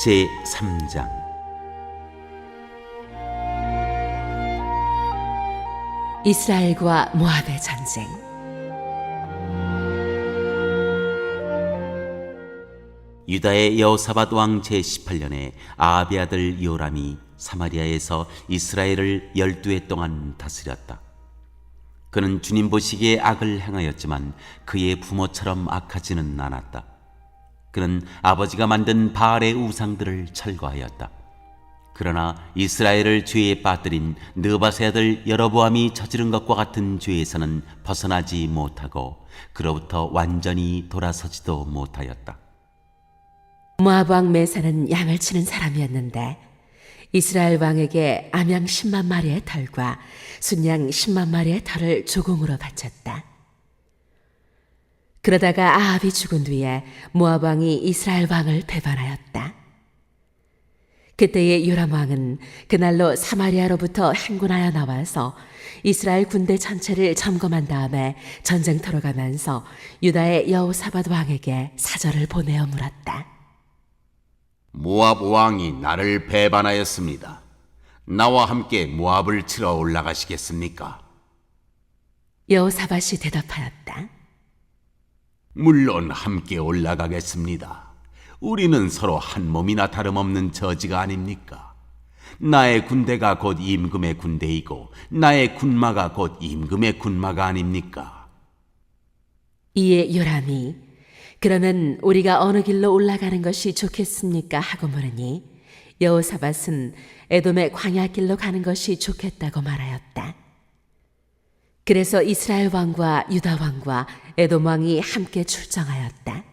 제3장. 이스라엘과 모압의 전쟁. 유다의 여호사밧 왕 제18년에 아합의 아들 요람이 사마리아에서 이스라엘을 12해 동안 다스렸다. 그는 주님 보시기에 악을 행하였지만 그의 부모처럼 악하지는 않았다. 그는 아버지가 만든 바알의 우상들을 철거하였다. 그러나 이스라엘을 죄에 빠뜨린 느밧의 아들 여로보암이 저지른 것과 같은 죄에서는 벗어나지 못하고 그로부터 완전히 돌아서지도 못하였다. 모압 왕 메사는 양을 치는 사람이었는데 이스라엘 왕에게 암양 10만 마리의 털과 순양 10만 마리의 털을 조공으로 바쳤다. 그러다가 아합이 죽은 뒤에 모압 왕이 이스라엘 왕을 배반하였다. 그때의 요람 왕은 그날로 사마리아로부터 행군하여 나와서 이스라엘 군대 전체를 점검한 다음에 전쟁터로 가면서 유다의 여호사밧 왕에게 사절을 보내어 물었다. 모압 왕이 나를 배반하였습니다. 나와 함께 모압을 치러 올라가시겠습니까? 여호사밧이 대답하였다. 물론 함께 올라가겠습니다. 우리는 서로 한 몸이나 다름없는 저지가 아닙니까? 나의 군대가 곧 임금의 군대이고 나의 군마가 곧 임금의 군마가 아닙니까? 이에 요람이 그러면 우리가 어느 길로 올라가는 것이 좋겠습니까? 하고 물으니 여호사밧은 에돔의 광야길로 가는 것이 좋겠다고 말하였다. 그래서 이스라엘 왕과 유다 왕과 에돔 왕이 함께 출정하였다.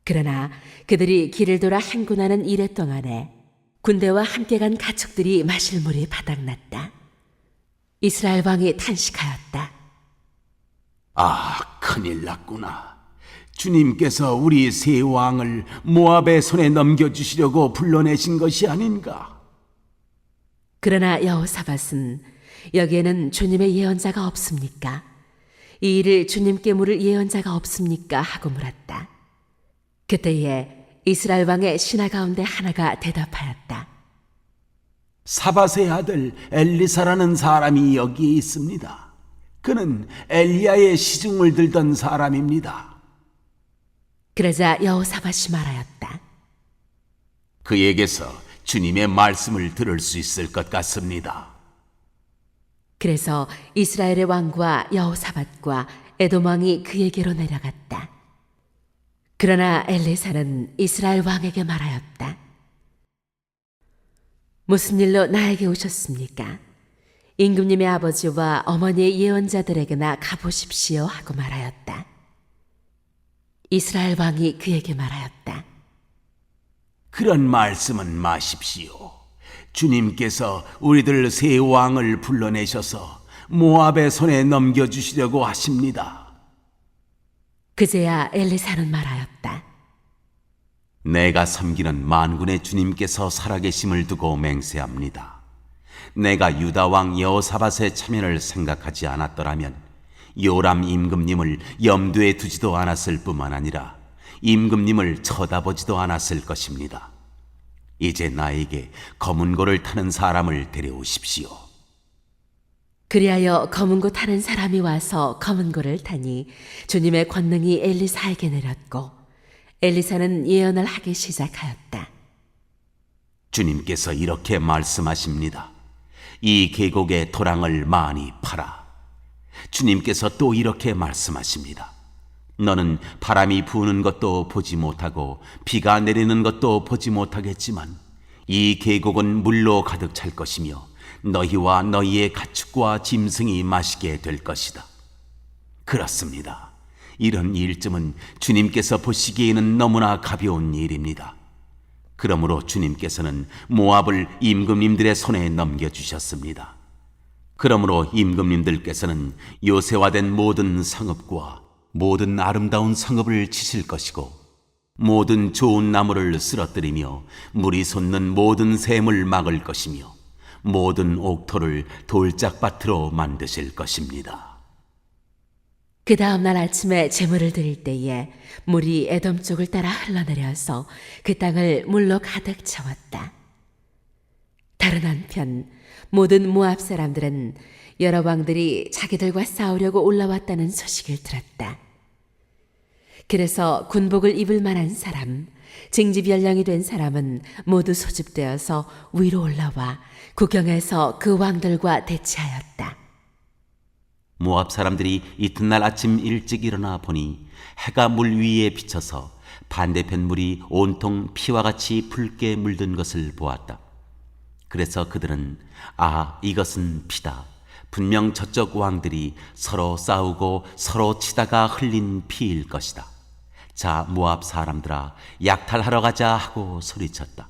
그러나 그들이 길을 돌아 행군하는 이래 동안에 군대와 함께 간 가축들이 마실 물이 바닥났다. 이스라엘 왕이 탄식하였다. 아, 큰일 났구나. 주님께서 우리 세 왕을 모압의 손에 넘겨주시려고 불러내신 것이 아닌가? 그러나 여호사밧은 여기에는 주님의 예언자가 없습니까? 이 일을 주님께 물을 예언자가 없습니까? 하고 물었다. 그때에 이스라엘 왕의 신하 가운데 하나가 대답하였다. 사밧의 아들 엘리사라는 사람이 여기에 있습니다. 그는 엘리야의 시중을 들던 사람입니다. 그러자 여호사밧이 말하였다. 그에게서 주님의 말씀을 들을 수 있을 것 같습니다. 그래서 이스라엘의 왕과 여호사밧과 에돔 왕이 그에게로 내려갔다. 그러나 엘리사는 이스라엘 왕에게 말하였다. 무슨 일로 나에게 오셨습니까? 임금님의 아버지와 어머니의 예언자들에게나 가보십시오 하고 말하였다. 이스라엘 왕이 그에게 말하였다. 그런 말씀은 마십시오. 주님께서 우리들 세 왕을 불러내셔서 모압의 손에 넘겨주시려고 하십니다. 그제야 엘리사는 말하였다. 내가 섬기는 만군의 주님께서 살아계심을 두고 맹세합니다. 내가 유다 왕 여호사밧의 참여를 생각하지 않았더라면 요람 임금님을 염두에 두지도 않았을 뿐만 아니라 임금님을 쳐다보지도 않았을 것입니다. 이제 나에게 검은 고를 타는 사람을 데려오십시오. 그리하여 검은 고 타는 사람이 와서 검은 고를 타니 주님의 권능이 엘리사에게 내렸고 엘리사는 예언을 하기 시작하였다. 주님께서 이렇게 말씀하십니다. 이 계곡에 토랑을 많이 팔아. 주님께서 또 이렇게 말씀하십니다. 너는 바람이 부는 것도 보지 못하고 비가 내리는 것도 보지 못하겠지만 이 계곡은 물로 가득 찰 것이며 너희와 너희의 가축과 짐승이 마시게 될 것이다. 그렇습니다. 이런 일쯤은 주님께서 보시기에는 너무나 가벼운 일입니다. 그러므로 주님께서는 모압을 임금님들의 손에 넘겨주셨습니다. 그러므로 임금님들께서는 요새화된 모든 성읍과 모든 아름다운 성읍을 치실 것이고 모든 좋은 나무를 쓰러뜨리며 물이 솟는 모든 샘을 막을 것이며 모든 옥토를 돌짝밭으로 만드실 것입니다. 그 다음 날 아침에 제물을 드릴 때에 물이 에돔 쪽을 따라 흘러내려서 그 땅을 물로 가득 채웠다. 다른 한편 모든 모압 사람들은 여러 왕들이 자기들과 싸우려고 올라왔다는 소식을 들었다. 그래서 군복을 입을 만한 사람, 징집 연령이 된 사람은 모두 소집되어서 위로 올라와 국경에서 그 왕들과 대치하였다. 모압 사람들이 이튿날 아침 일찍 일어나 보니 해가 물 위에 비쳐서 반대편 물이 온통 피와 같이 붉게 물든 것을 보았다. 그래서 그들은 이것은 피다. 분명 저쪽 왕들이 서로 싸우고 서로 치다가 흘린 피일 것이다. 자, 모압 사람들아, 약탈하러 가자 하고 소리쳤다.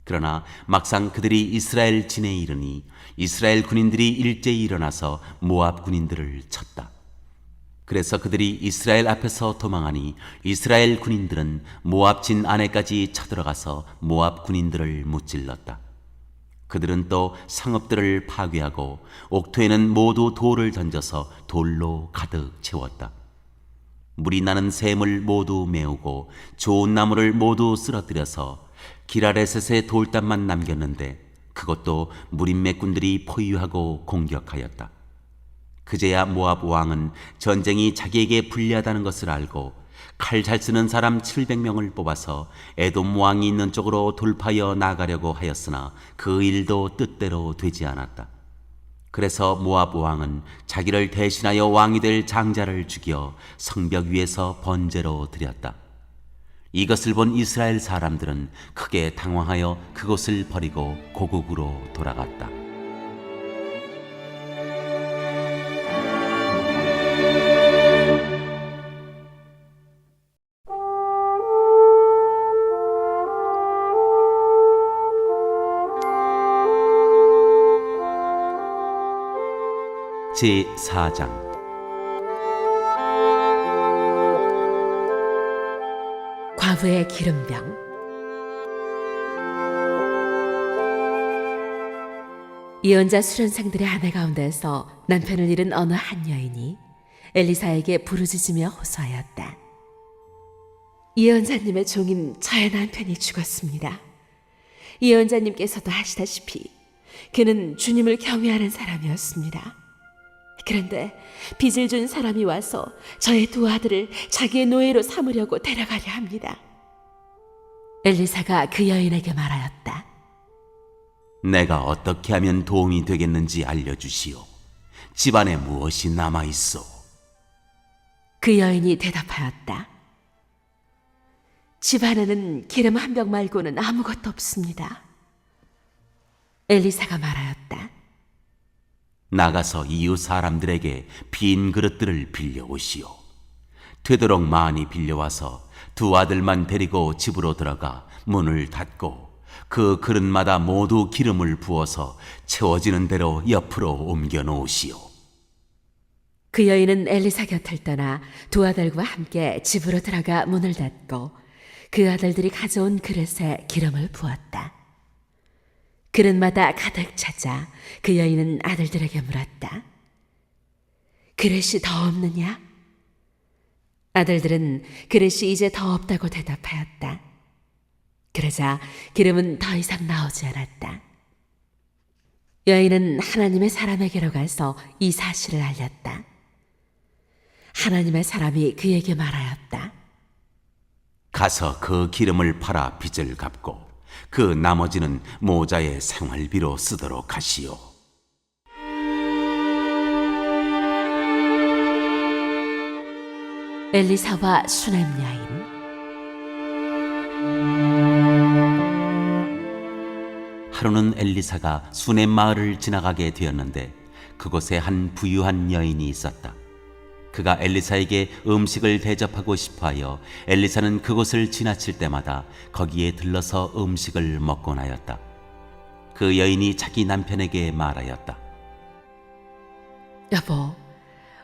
그러나 막상 그들이 이스라엘 진에 이르니 이스라엘 군인들이 일제히 일어나서 모압 군인들을 쳤다. 그래서 그들이 이스라엘 앞에서 도망하니 이스라엘 군인들은 모압 진 안에까지 쳐들어가서 모압 군인들을 무찔렀다. 그들은 또 상읍들을 파괴하고 옥토에는 모두 돌을 던져서 돌로 가득 채웠다. 물이 나는 샘을 모두 메우고 좋은 나무를 모두 쓰러뜨려서 기라레셋의 돌담만 남겼는데 그것도 무린맥군들이 포위하고 공격하였다. 그제야 모압 왕은 전쟁이 자기에게 불리하다는 것을 알고 칼 잘 쓰는 사람 700명을 뽑아서 에돔 왕이 있는 쪽으로 돌파하여 나가려고 하였으나 그 일도 뜻대로 되지 않았다. 그래서 모압 왕은 자기를 대신하여 왕이 될 장자를 죽여 성벽 위에서 번제로 드렸다. 이것을 본 이스라엘 사람들은 크게 당황하여 그곳을 버리고 고국으로 돌아갔다. 제4장 과부의 기름병. 예언자 수련상들의 아내 가운데서 남편을 잃은 어느 한 여인이 엘리사에게 부르짖으며 호소하였다. 예언자님의 종인 저의 남편이 죽었습니다. 예언자님께서도 아시다시피 그는 주님을 경외하는 사람이었습니다. 그런데 빚을 준 사람이 와서 저의 두 아들을 자기의 노예로 삼으려고 데려가려 합니다. 엘리사가 그 여인에게 말하였다. 내가 어떻게 하면 도움이 되겠는지 알려주시오. 집안에 무엇이 남아있어? 그 여인이 대답하였다. 집안에는 기름 한 병 말고는 아무것도 없습니다. 엘리사가 말하였다. 나가서 이웃 사람들에게 빈 그릇들을 빌려오시오. 되도록 많이 빌려와서 두 아들만 데리고 집으로 들어가 문을 닫고 그 그릇마다 모두 기름을 부어서 채워지는 대로 옆으로 옮겨 놓으시오. 그 여인은 엘리사 곁을 떠나 두 아들과 함께 집으로 들어가 문을 닫고 그 아들들이 가져온 그릇에 기름을 부었다. 그릇마다 가득 차자 그 여인은 아들들에게 물었다. 그릇이 더 없느냐? 아들들은 그릇이 이제 더 없다고 대답하였다. 그러자 기름은 더 이상 나오지 않았다. 여인은 하나님의 사람에게로 가서 이 사실을 알렸다. 하나님의 사람이 그에게 말하였다. 가서 그 기름을 팔아 빚을 갚고 그 나머지는 모자의 생활비로 쓰도록 하시오. 엘리사와 수넴 여인. 하루는 엘리사가 수넴 마을을 지나가게 되었는데 그곳에 한 부유한 여인이 있었다. 그가 엘리사에게 음식을 대접하고 싶어하여 엘리사는 그곳을 지나칠 때마다 거기에 들러서 음식을 먹곤 하였다. 그 여인이 자기 남편에게 말하였다. 여보,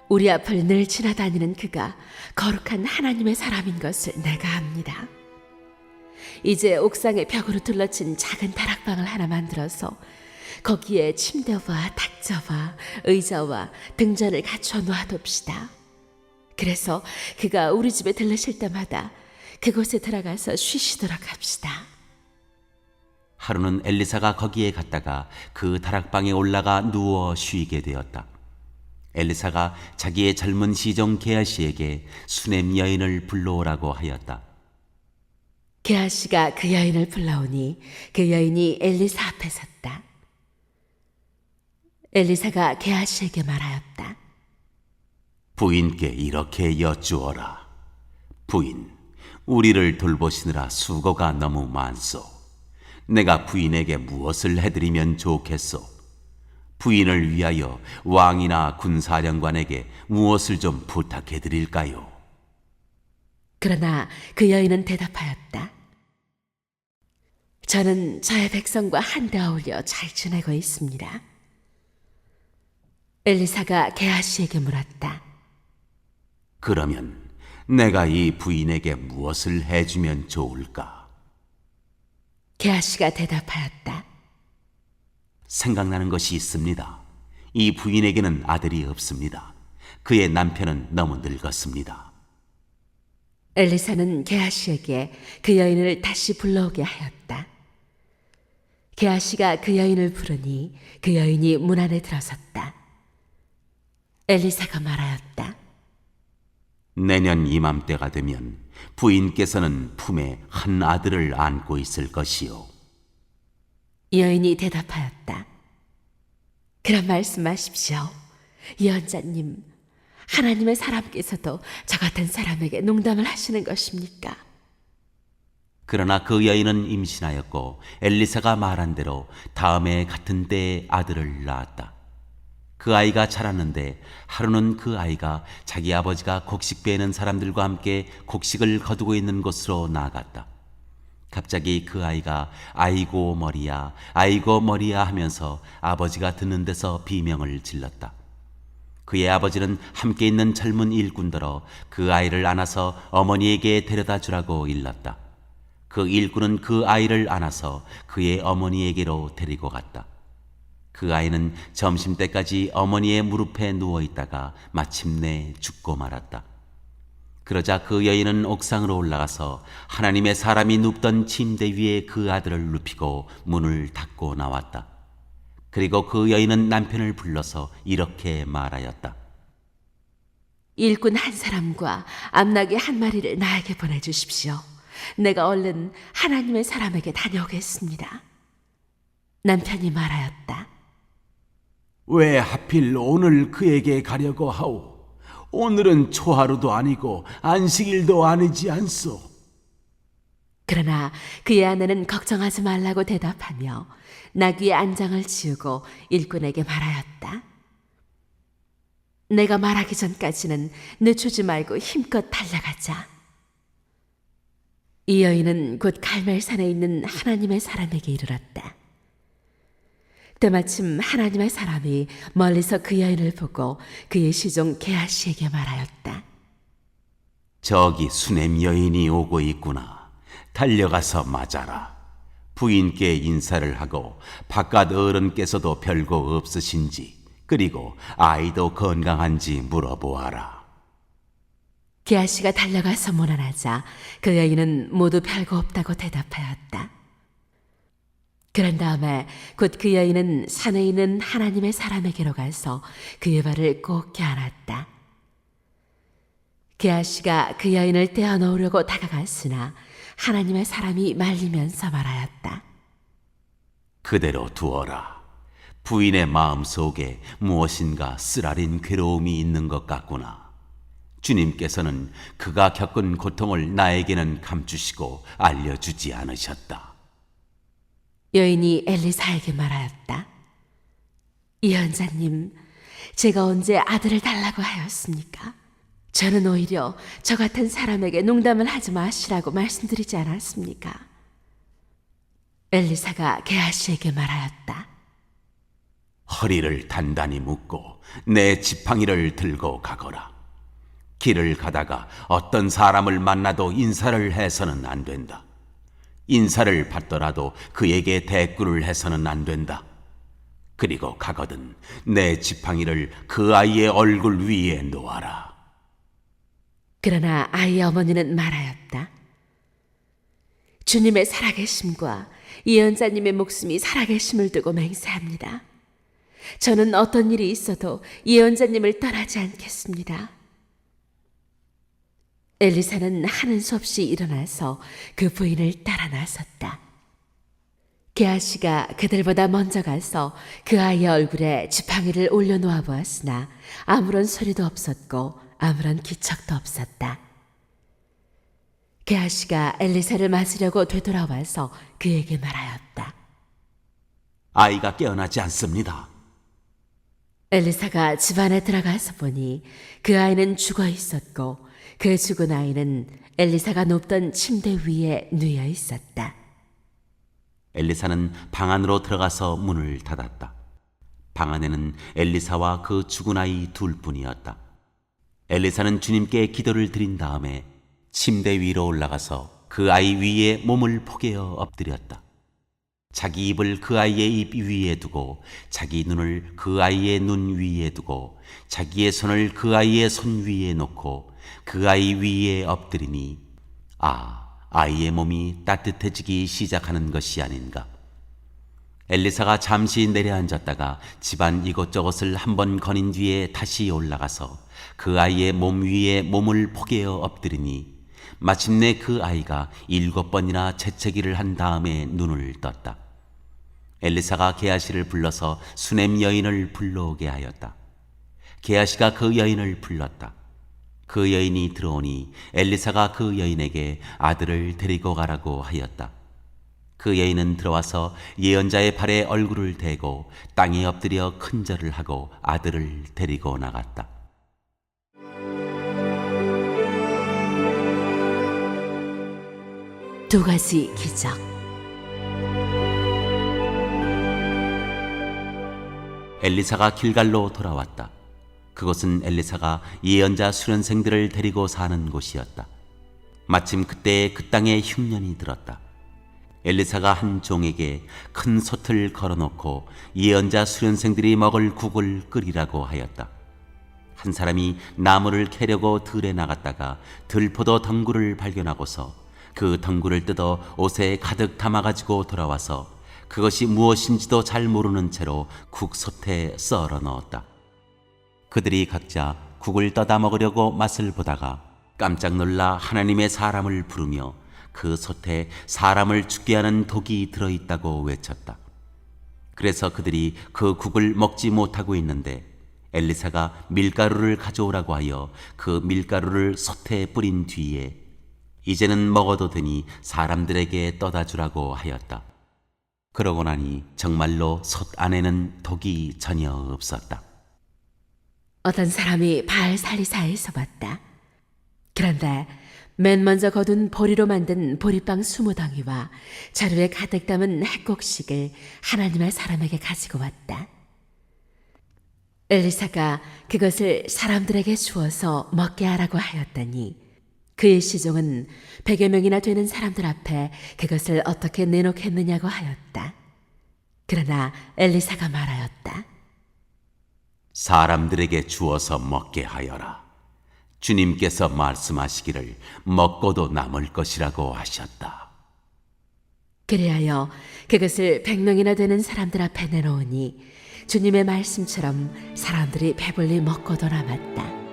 우리 앞을 늘 지나다니는 그가 거룩한 하나님의 사람인 것을 내가 압니다. 이제 옥상에 벽으로 둘러친 작은 다락방을 하나 만들어서 거기에 침대와 탁자와 의자와 등잔을 갖춰 놓아둡시다. 그래서 그가 우리 집에 들르실 때마다 그곳에 들어가서 쉬시도록 합시다. 하루는 엘리사가 거기에 갔다가 그 다락방에 올라가 누워 쉬게 되었다. 엘리사가 자기의 젊은 시종 게하시에게 수냄 여인을 불러오라고 하였다. 게하시가 그 여인을 불러오니 그 여인이 엘리사 앞에 섰다. 엘리사가 게하시에게 말하였다. 부인께 이렇게 여쭈어라. 부인, 우리를 돌보시느라 수고가 너무 많소. 내가 부인에게 무엇을 해드리면 좋겠소? 부인을 위하여 왕이나 군사령관에게 무엇을 좀 부탁해드릴까요? 그러나 그 여인은 대답하였다. 저는 저의 백성과 한데 어울려 잘 지내고 있습니다. 엘리사가 게하시에게 물었다. 그러면 내가 이 부인에게 무엇을 해주면 좋을까? 게하시가 대답하였다. 생각나는 것이 있습니다. 이 부인에게는 아들이 없습니다. 그의 남편은 너무 늙었습니다. 엘리사는 게하시에게 그 여인을 다시 불러오게 하였다. 게하시가 그 여인을 부르니 그 여인이 문 안에 들어섰다. 엘리사가 말하였다. 내년 이맘때가 되면 부인께서는 품에 한 아들을 안고 있을 것이요. 여인이 대답하였다. 그런 말씀하십시오. 예언자님, 하나님의 사람께서도 저 같은 사람에게 농담을 하시는 것입니까? 그러나 그 여인은 임신하였고 엘리사가 말한 대로 다음에 같은 때에 아들을 낳았다. 그 아이가 자랐는데 하루는 그 아이가 자기 아버지가 곡식 베는 사람들과 함께 곡식을 거두고 있는 곳으로 나아갔다. 갑자기 그 아이가 아이고 머리야 아이고 머리야 하면서 아버지가 듣는 데서 비명을 질렀다. 그의 아버지는 함께 있는 젊은 일꾼들어 그 아이를 안아서 어머니에게 데려다 주라고 일렀다. 그 일꾼은 그 아이를 안아서 그의 어머니에게로 데리고 갔다. 그 아이는 점심때까지 어머니의 무릎에 누워 있다가 마침내 죽고 말았다. 그러자 그 여인은 옥상으로 올라가서 하나님의 사람이 눕던 침대 위에 그 아들을 눕히고 문을 닫고 나왔다. 그리고 그 여인은 남편을 불러서 이렇게 말하였다. 일꾼 한 사람과 암나귀 한 마리를 나에게 보내주십시오. 내가 얼른 하나님의 사람에게 다녀오겠습니다. 남편이 말하였다. 왜 하필 오늘 그에게 가려고 하오? 오늘은 초하루도 아니고 안식일도 아니지 않소. 그러나 그의 아내는 걱정하지 말라고 대답하며 나귀의 안장을 지우고 일꾼에게 말하였다. 내가 말하기 전까지는 늦추지 말고 힘껏 달려가자. 이 여인은 곧 갈멜산에 있는 하나님의 사람에게 이르렀다. 때마침 하나님의 사람이 멀리서 그 여인을 보고 그의 시종 게하시에게 말하였다. 저기 수냄 여인이 오고 있구나. 달려가서 맞아라. 부인께 인사를 하고 바깥 어른께서도 별거 없으신지 그리고 아이도 건강한지 물어보아라. 게하시가 달려가서 문안하자 그 여인은 모두 별거 없다고 대답하였다. 그런 다음에 곧 그 여인은 산에 있는 하나님의 사람에게로 가서 그의 발을 꼭 껴안았다. 게하시가 그 여인을 떼어놓으려고 다가갔으나 하나님의 사람이 말리면서 말하였다. 그대로 두어라. 부인의 마음 속에 무엇인가 쓰라린 괴로움이 있는 것 같구나. 주님께서는 그가 겪은 고통을 나에게는 감추시고 알려주지 않으셨다. 여인이 엘리사에게 말하였다. 예언자님, 제가 언제 아들을 달라고 하였습니까? 저는 오히려 저 같은 사람에게 농담을 하지 마시라고 말씀드리지 않았습니까? 엘리사가 게하시에게 말하였다. 허리를 단단히 묶고 내 지팡이를 들고 가거라. 길을 가다가 어떤 사람을 만나도 인사를 해서는 안 된다. 인사를 받더라도 그에게 대꾸를 해서는 안 된다. 그리고 가거든 내 지팡이를 그 아이의 얼굴 위에 놓아라. 그러나 아이의 어머니는 말하였다. 주님의 살아계심과 예언자님의 목숨이 살아계심을 두고 맹세합니다. 저는 어떤 일이 있어도 예언자님을 떠나지 않겠습니다. 엘리사는 하는 수 없이 일어나서 그 부인을 따라 나섰다. 게하시가 그들보다 먼저 가서 그 아이의 얼굴에 지팡이를 올려놓아 보았으나 아무런 소리도 없었고 아무런 기척도 없었다. 게하시가 엘리사를 맞으려고 되돌아와서 그에게 말하였다. 아이가 깨어나지 않습니다. 엘리사가 집 안에 들어가서 보니 그 아이는 죽어 있었고 그 죽은 아이는 엘리사가 눕던 침대 위에 누워 있었다. 엘리사는 방 안으로 들어가서 문을 닫았다. 방 안에는 엘리사와 그 죽은 아이 둘뿐이었다. 엘리사는 주님께 기도를 드린 다음에 침대 위로 올라가서 그 아이 위에 몸을 포개어 엎드렸다. 자기 입을 그 아이의 입 위에 두고 자기 눈을 그 아이의 눈 위에 두고 자기의 손을 그 아이의 손 위에 놓고 그 아이 위에 엎드리니 아이의 몸이 따뜻해지기 시작하는 것이 아닌가. 엘리사가 잠시 내려앉았다가 집안 이곳저곳을 한번 거닌 뒤에 다시 올라가서 그 아이의 몸 위에 몸을 포개어 엎드리니 마침내 그 아이가 7번이나 재채기를 한 다음에 눈을 떴다. 엘리사가 게하시를 불러서 수넴 여인을 불러오게 하였다. 게하시가 그 여인을 불렀다. 그 여인이 들어오니 엘리사가 그 여인에게 아들을 데리고 가라고 하였다. 그 여인은 들어와서 예언자의 발에 얼굴을 대고 땅에 엎드려 큰절을 하고 아들을 데리고 나갔다. 두 가지 기적. 엘리사가 길갈로 돌아왔다. 그곳은 엘리사가 예언자 수련생들을 데리고 사는 곳이었다. 마침 그때 그 땅에 흉년이 들었다. 엘리사가 한 종에게 큰 솥을 걸어놓고 예언자 수련생들이 먹을 국을 끓이라고 하였다. 한 사람이 나무를 캐려고 들에 나갔다가 들포도 덩굴을 발견하고서 그 덩굴을 뜯어 옷에 가득 담아가지고 돌아와서 그것이 무엇인지도 잘 모르는 채로 국솥에 썰어 넣었다. 그들이 각자 국을 떠다 먹으려고 맛을 보다가 깜짝 놀라 하나님의 사람을 부르며 그 솥에 사람을 죽게 하는 독이 들어있다고 외쳤다. 그래서 그들이 그 국을 먹지 못하고 있는데 엘리사가 밀가루를 가져오라고 하여 그 밀가루를 솥에 뿌린 뒤에 이제는 먹어도 되니 사람들에게 떠다 주라고 하였다. 그러고 나니 정말로 솥 안에는 독이 전혀 없었다. 어떤 사람이 바알 살리사에서 봤다. 그런데 맨 먼저 거둔 보리로 만든 보리빵 20덩이와 자루에 가득 담은 핵곡식을 하나님의 사람에게 가지고 왔다. 엘리사가 그것을 사람들에게 주어서 먹게 하라고 하였더니 그의 시종은 100여 명이나 되는 사람들 앞에 그것을 어떻게 내놓겠느냐고 하였다. 그러나 엘리사가 말하였다. 사람들에게 주어서 먹게 하여라. 주님께서 말씀하시기를 먹고도 남을 것이라고 하셨다. 그리하여 그것을 100명이나 되는 사람들 앞에 내놓으니 주님의 말씀처럼 사람들이 배불리 먹고도 남았다.